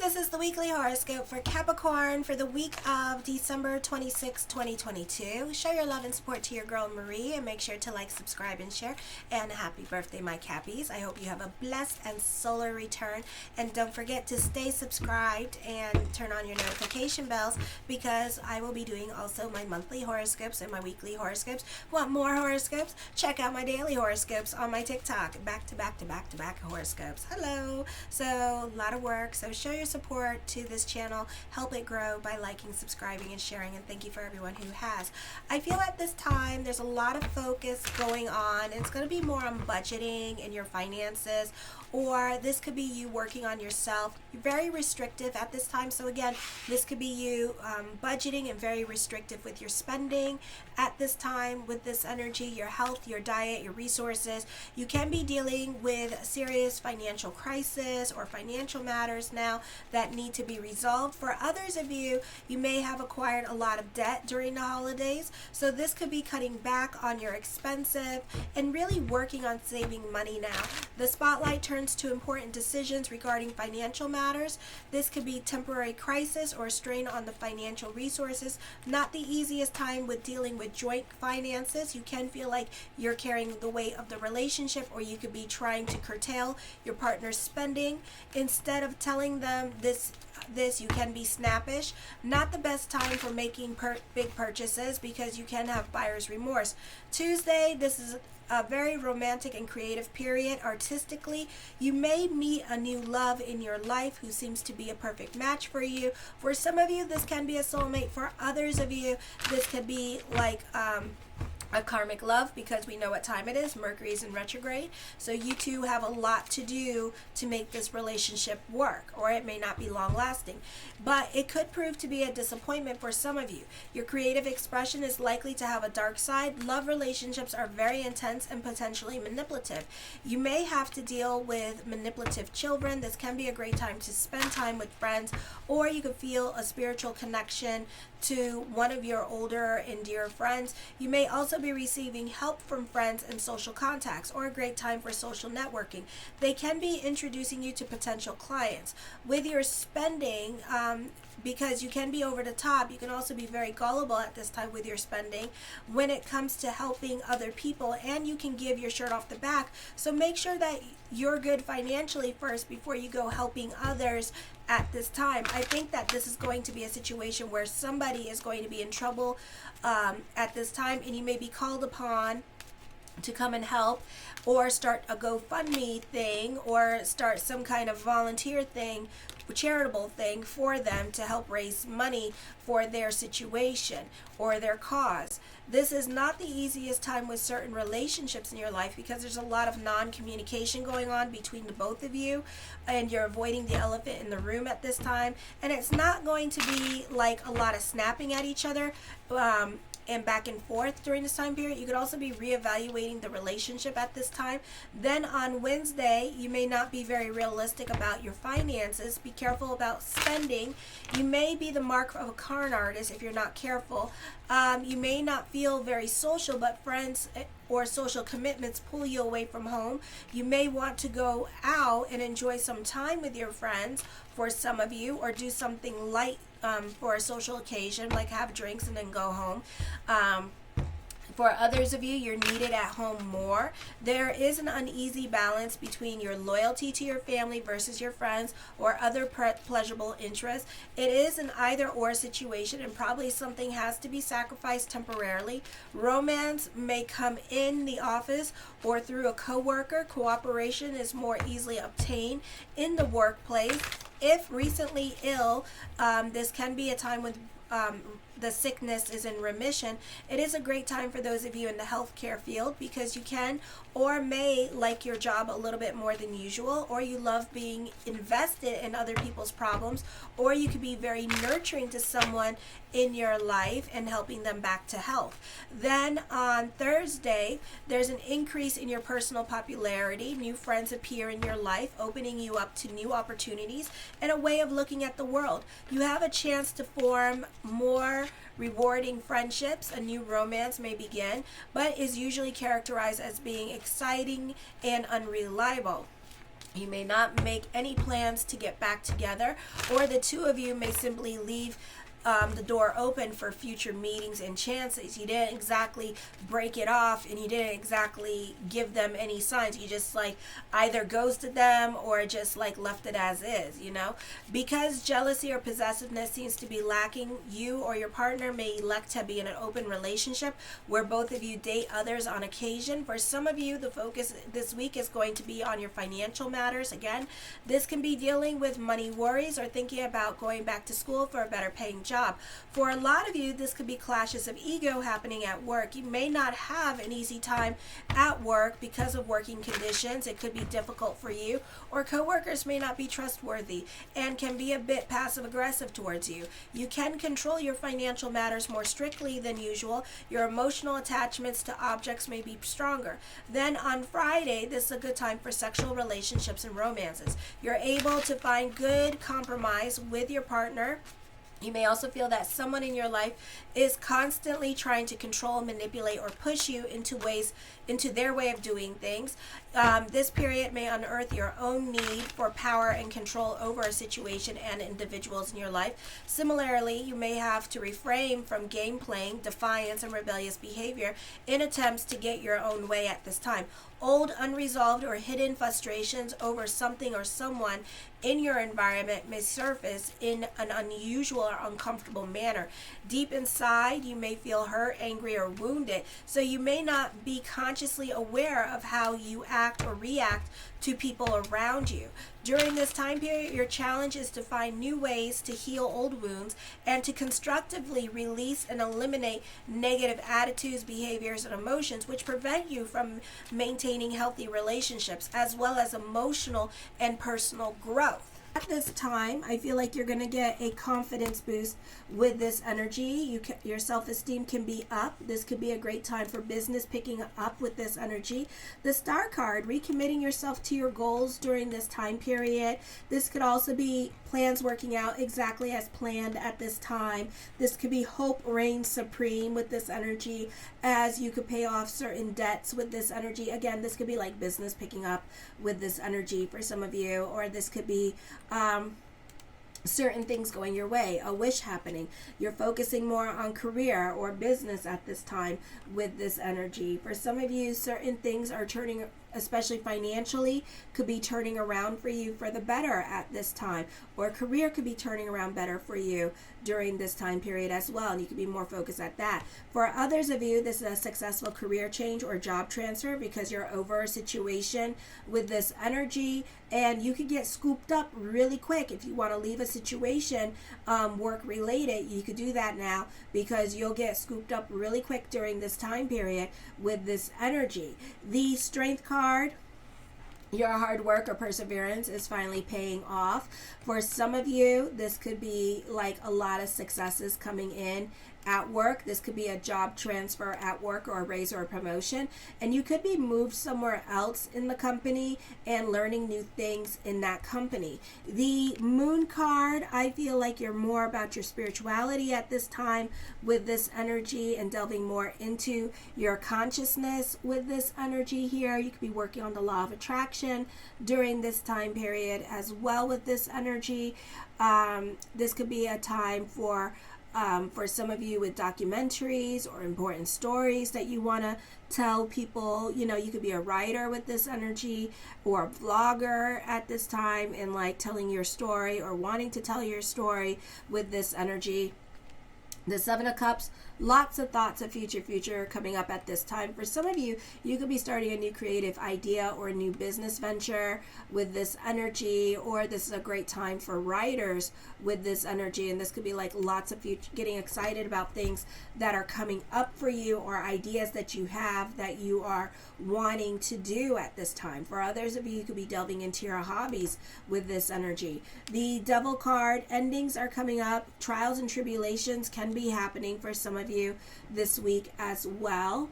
This is the weekly horoscope for Capricorn for the week of December 26, 2022. Show your love and support to your girl Marie and make sure to like, subscribe, and share. And happy birthday, my Cappies. I hope you have a blessed and solar return. And don't forget to stay subscribed and turn on your notification bells because I will be doing also my monthly horoscopes and my weekly horoscopes. Want more horoscopes? Check out my daily horoscopes on my TikTok. Back to back horoscopes. Hello. So a lot of work. So show your support to this channel, help it grow by liking, subscribing, and sharing, and thank you for everyone who has. I feel at this time there's a lot of focus going on. It's going to be more on budgeting and your finances, or this could be you working on yourself. You're very restrictive at this time, so again, this could be you budgeting and very restrictive with your spending at this time with this energy, your health, your diet, your resources. You can be dealing with serious financial crisis or financial matters now that need to be resolved. For others of you, you may have acquired a lot of debt during the holidays, so this could be cutting back on your expensive and really working on saving money now. The spotlight turns to important decisions regarding financial matters. This could be temporary crisis or strain on the financial resources. Not the easiest time with dealing with joint finances. You can feel like you're carrying the weight of the relationship, or you could be trying to curtail your partner's spending. Instead of telling them this you can be snappish. Not the best time for making big purchases because you can have buyer's remorse. Tuesday, this is a very romantic and creative period. Artistically, you may meet a new love in your life who seems to be a perfect match for you. For some of you, this can be a soulmate. For others of you, this could be like a karmic love, because we know what time it is. Mercury is in retrograde, so you two have a lot to do to make this relationship work, or it may not be long lasting, but it could prove to be a disappointment for some of you. Your creative expression is likely to have a dark side. Love relationships are very intense and potentially manipulative. You may have to deal with manipulative children. This can be a great time to spend time with friends, or you could feel a spiritual connection to one of your older and dear friends. You may also be receiving help from friends and social contacts, or a great time for social networking. They can be introducing you to potential clients. With your spending, because you can be over the top, you can also be very gullible at this time with your spending when it comes to helping other people, and you can give your shirt off the back. So make sure that you're good financially first before you go helping others at this time. I think that this is going to be a situation where somebody is going to be in trouble at this time, and you may be called upon to come and help, or start a GoFundMe thing, or start some kind of volunteer thing, charitable thing for them to help raise money for their situation or their cause. This is not the easiest time with certain relationships in your life because there's a lot of non-communication going on between the both of you, and you're avoiding the elephant in the room at this time. And it's not going to be like a lot of snapping at each other and back and forth during this time period. You could also be reevaluating the relationship at this time. Then on Wednesday, you may not be very realistic about your finances. Be careful about spending. You may be the mark of a con artist if you're not careful. You may not feel very social, but friends or social commitments pull you away from home. You may want to go out and enjoy some time with your friends for some of you, or do something light for a social occasion, like have drinks and then go home. For others of you, you're needed at home more. There is an uneasy balance between your loyalty to your family versus your friends or other pleasurable interests. It is an either-or situation, and probably something has to be sacrificed temporarily. Romance may come in the office or through a coworker. Cooperation is more easily obtained in the workplace. If recently ill, this can be a time when the sickness is in remission. It is a great time for those of you in the healthcare field because you can or may like your job a little bit more than usual, or you love being invested in other people's problems, or you could be very nurturing to someone in your life and helping them back to health. Then on Thursday, there's an increase in your personal popularity. New friends appear in your life, opening you up to new opportunities and a way of looking at the world. You have a chance to form more rewarding friendships. A new romance may begin, but is usually characterized as being exciting and unreliable. You may not make any plans to get back together, or the two of you may simply leave the door open for future meetings and chances. You didn't exactly break it off, and you didn't exactly give them any signs. You just like either ghosted them or just like left it as is, you know? Because jealousy or possessiveness seems to be lacking, you or your partner may elect to be in an open relationship where both of you date others on occasion. For some of you, the focus this week is going to be on your financial matters. Again, this can be dealing with money worries or thinking about going back to school for a better paying job. For a lot of you, this could be clashes of ego happening at work. You may not have an easy time at work because of working conditions. It could be difficult for you, or coworkers may not be trustworthy and can be a bit passive aggressive towards you. You can control your financial matters more strictly than usual. Your emotional attachments to objects may be stronger. Then on Friday, this is a good time for sexual relationships and romances. You're able to find good compromise with your partner. You may also feel that someone in your life is constantly trying to control, manipulate, or push you into their way of doing things. This period may unearth your own need for power and control over a situation and individuals in your life. Similarly, you may have to refrain from game playing, defiance, and rebellious behavior in attempts to get your own way at this time. Old, unresolved, or hidden frustrations over something or someone in your environment may surface in an unusual or uncomfortable manner. Deep inside, you may feel hurt, angry, or wounded, so you may not be consciously aware of how you act or react to people around you. During this time period, your challenge is to find new ways to heal old wounds and to constructively release and eliminate negative attitudes, behaviors, and emotions which prevent you from maintaining healthy relationships as well as emotional and personal growth. At this time, I feel like you're going to get a confidence boost with this energy. Your self-esteem can be up. This could be a great time for business picking up with this energy. The Star card, recommitting yourself to your goals during this time period. This could also be plans working out exactly as planned at this time. This could be hope reigns supreme with this energy, as you could pay off certain debts with this energy. Again, this could be like business picking up with this energy for some of you, or this could be certain things going your way, a wish happening. You're focusing more on career or business at this time with this energy. For some of you, certain things are turning, especially financially, could be turning around for you for the better at this time, or career could be turning around better for you during this time period as well, and you could be more focused at that. For others of you, this is a successful career change or job transfer because you're over a situation with this energy, and you could get scooped up really quick. If you want to leave a situation work related, you could do that now because you'll get scooped up really quick during this time period with this energy. The Strength card, your hard work or perseverance is finally paying off. For some of you, this could be like a lot of successes coming in at work. This could be a job transfer at work or a raise or a promotion, and you could be moved somewhere else in the company and learning new things in that company. The Moon card, I feel like you're more about your spirituality at this time with this energy and delving more into your consciousness with this energy here. You could be working on the law of attraction during this time period as well with this energy. This could be a time for some of you with documentaries or important stories that you want to tell people. You know, you could be a writer with this energy or a vlogger at this time and like telling your story or wanting to tell your story with this energy. The Seven of Cups, lots of thoughts of future coming up at this time. For some of you, you could be starting a new creative idea or a new business venture with this energy, or this is a great time for writers with this energy, and this could be like lots of future, getting excited about things that are coming up for you or ideas that you have that you are wanting to do at this time. For others of you, you could be delving into your hobbies with this energy. The Devil card, endings are coming up. Trials and tribulations can be happening for some of you this week as well.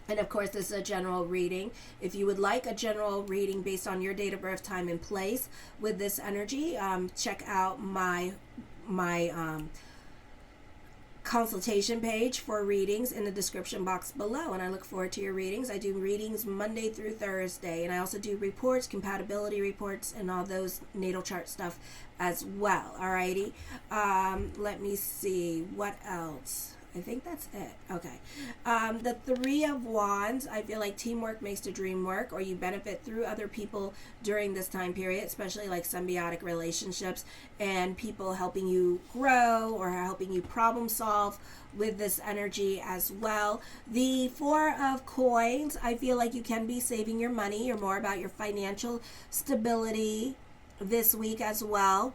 And of course, this is a general reading. If you would like a general reading based on your date of birth, time, and place with this energy, check out my consultation page for readings in the description box below, and I look forward to your readings. I do readings Monday through Thursday, and I also do reports, compatibility reports, and all those natal chart stuff as well. Alrighty, let me see what else. I think that's it. Okay. The Three of Wands, I feel like teamwork makes the dream work, or you benefit through other people during this time period, especially like symbiotic relationships and people helping you grow or helping you problem solve with this energy as well. The Four of Coins, I feel like you can be saving your money. You're more about your financial stability this week as well.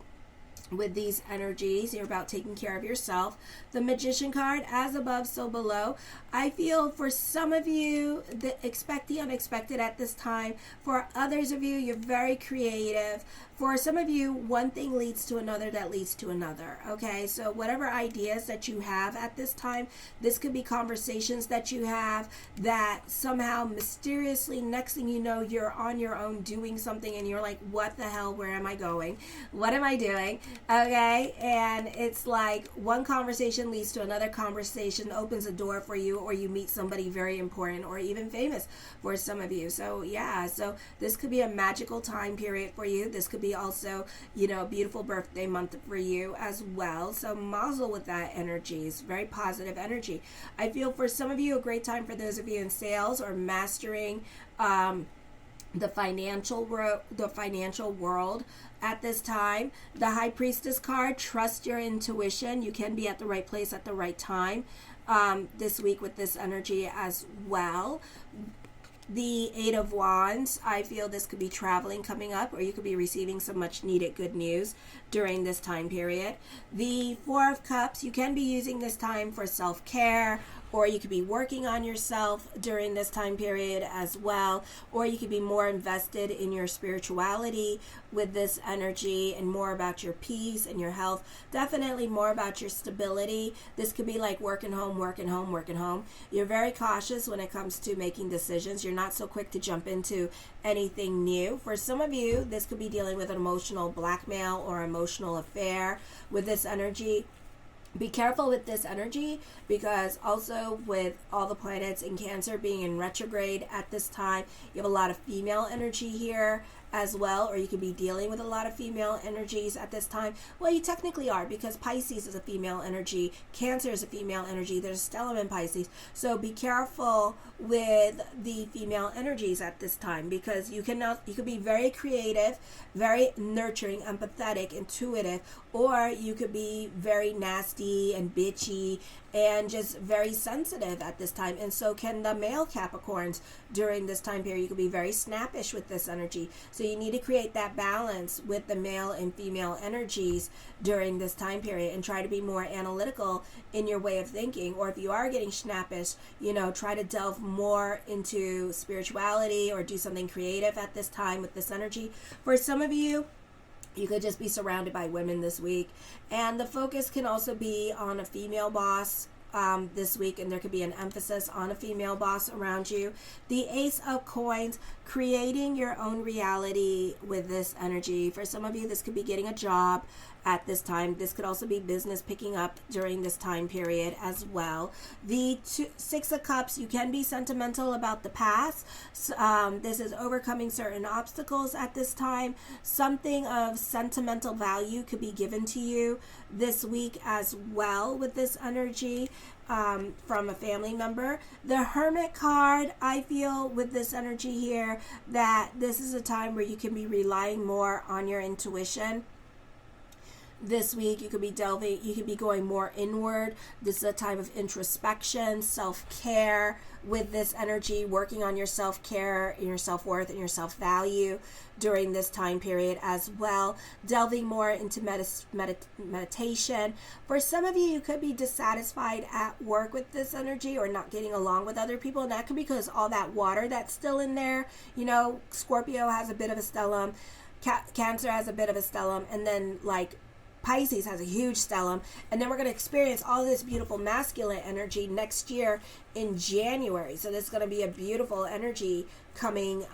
With these energies, you're about taking care of yourself. The Magician card, as above, so below. I feel for some of you, expect the unexpected at this time. For others of you, you're very creative. For some of you, one thing leads to another that leads to another. Okay, so whatever ideas that you have at this time, this could be conversations that you have that somehow mysteriously, next thing you know, you're on your own doing something and you're like, what the hell, where am I going? What am I doing? Okay, and it's like one conversation leads to another conversation, opens a door for you, or you meet somebody very important or even famous for some of you. So yeah, so this could be a magical time period for you. This could be also, you know, a beautiful birthday month for you as well. So mazel with that energy. It's very positive energy. I feel for some of you, a great time for those of you in sales or mastering the financial world at this time. The High Priestess card, trust your intuition. You can be at the right place at the right time this week with this energy as well. The Eight of Wands, I feel this could be traveling coming up, or you could be receiving some much needed good news during this time period. The Four of Cups, you can be using this time for self-care, or you could be working on yourself during this time period as well, or you could be more invested in your spirituality with this energy and more about your peace and your health. Definitely more about your stability. This could be like working home. You're very cautious when it comes to making decisions. You're not so quick to jump into anything new. For some of you, this could be dealing with an emotional blackmail or emotional affair with this energy. Be careful with this energy, because also with all the planets in Cancer being in retrograde at this time, you have a lot of female energy here as well, or you could be dealing with a lot of female energies at this time. Well, you technically are, because Pisces is a female energy, Cancer is a female energy, there's a stellium in Pisces. So be careful with the female energies at this time, because you could be very creative, very nurturing, empathetic, intuitive, or you could be very nasty and bitchy and just very sensitive at this time. And so can the male Capricorns during this time period. You could be very snappish with this energy. So you need to create that balance with the male and female energies during this time period, and try to be more analytical in your way of thinking. Or if you are getting snappish, you know, try to delve more into spirituality or do something creative at this time with this energy. For some of you, you could just be surrounded by women this week, and the focus can also be on a female boss this week, and there could be an emphasis on a female boss around you. The Ace of Coins, creating your own reality with this energy. For some of you, this could be getting a job at this time. This could also be business picking up during this time period as well. The Six of Cups, you can be sentimental about the past. This is overcoming certain obstacles at this time. Something of sentimental value could be given to you this week as well with this energy from a family member. The Hermit card, I feel with this energy here that this is a time where you can be relying more on your intuition. This week you could be going more inward. This is a time of introspection, self-care with this energy, working on your self-care, your self-worth, and your self-value during this time period as well. Delving more into meditation. For some of you, you could be dissatisfied at work with this energy, or not getting along with other people, and that could be because all that water that's still in there. You know, Scorpio has a bit of a stellium, Cancer has a bit of a stellium, and then like Pisces has a huge stellium, and then we're going to experience all this beautiful masculine energy next year in January. So this is going to be a beautiful energy coming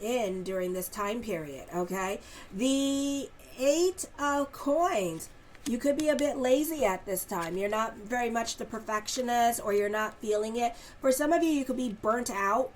in during this time period, okay? The Eight of Coins. you could be a bit lazy at this time. You're not very much the perfectionist, or you're not feeling it. For some of you, you could be burnt out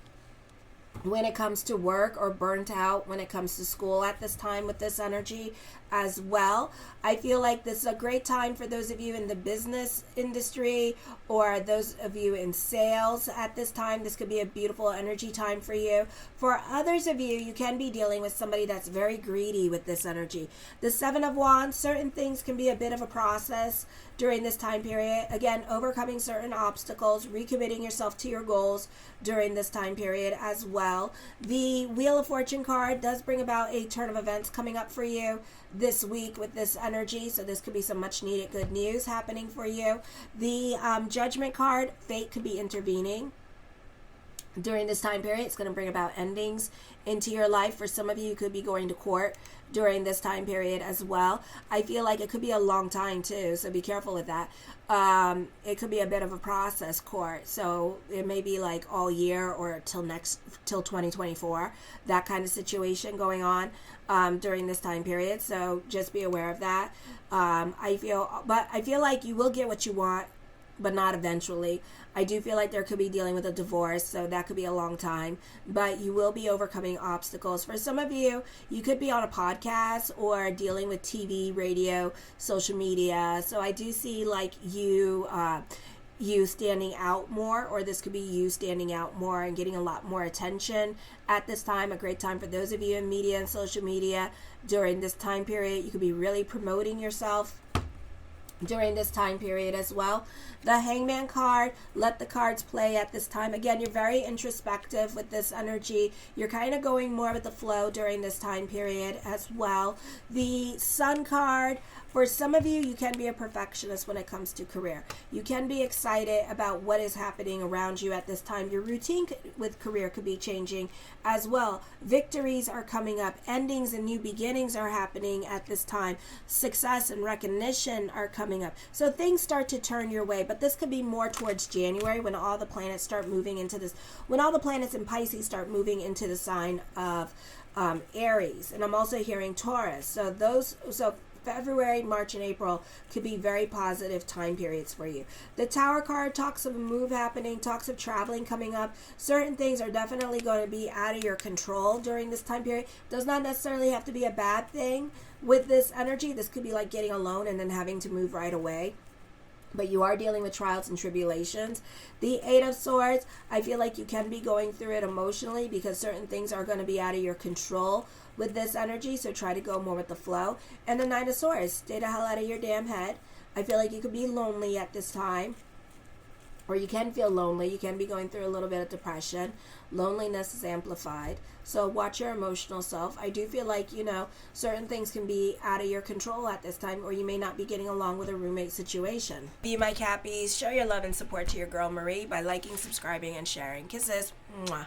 when it comes to work, or burnt out when it comes to school at this time with this energy as well. I feel like this is a great time for those of you in the business industry, or those of you in sales at this time. This could be a beautiful energy time for you. For others of you, you can be dealing with somebody that's very greedy with this energy. The Seven of Wands, certain things can be a bit of a process during this time period. Again, overcoming certain obstacles, recommitting yourself to your goals during this time period as well. The Wheel of Fortune card does bring about a turn of events coming up for you this week with this energy, so this could be some much needed good news happening for you. The Judgment card, fate could be intervening during this time period. It's going to bring about endings into your life. For some of you, you could be going to court during this time period as well. I feel like it could be a long time too, so be careful with that. It could be a bit of a process court, so it may be like all year or till 2024, that kind of situation going on during this time period, so just be aware of that. I feel like you will get what you want, but not eventually. I do feel like there could be dealing with a divorce, so that could be a long time, but you will be overcoming obstacles. For some of you, you could be on a podcast or dealing with TV, radio, social media. So I do see like you standing out more, or this could be you standing out more and getting a lot more attention at this time. A great time for those of you in media and social media during this time period. You could be really promoting yourself during this time period as well. The Hangman card, let the cards play at this time. Again, you're very introspective with this energy. You're kind of going more with the flow during this time period as well. The Sun card, for some of you, you can be a perfectionist when it comes to career. You can be excited about what is happening around you at this time. Your routine with career could be changing as well. Victories are coming up. Endings and new beginnings are happening at this time. Success and recognition are coming up. So things start to turn your way, but this could be more towards January, when all the planets start moving into this, when all the planets in Pisces start moving into the sign of Aries. And I'm also hearing Taurus. So February, March, and April could be very positive time periods for you. The Tower card talks of a move happening, talks of traveling coming up. Certain things are definitely going to be out of your control during this time period. Does not necessarily have to be a bad thing with this energy. This could be like getting a loan and then having to move right away. But you are dealing with trials and tribulations. The Eight of Swords, I feel like you can be going through it emotionally, because certain things are going to be out of your control with this energy, so try to go more with the flow. And the Nine of Swords, stay the hell out of your damn head. I feel like you could be lonely at this time, or you can feel lonely. You can be going through a little bit of depression. Loneliness is amplified, so watch your emotional self. I do feel like, certain things can be out of your control at this time, or you may not be getting along with a roommate situation. Be my Cappies. Show your love and support to your girl Marie by liking, subscribing, and sharing. Kisses. Mwah.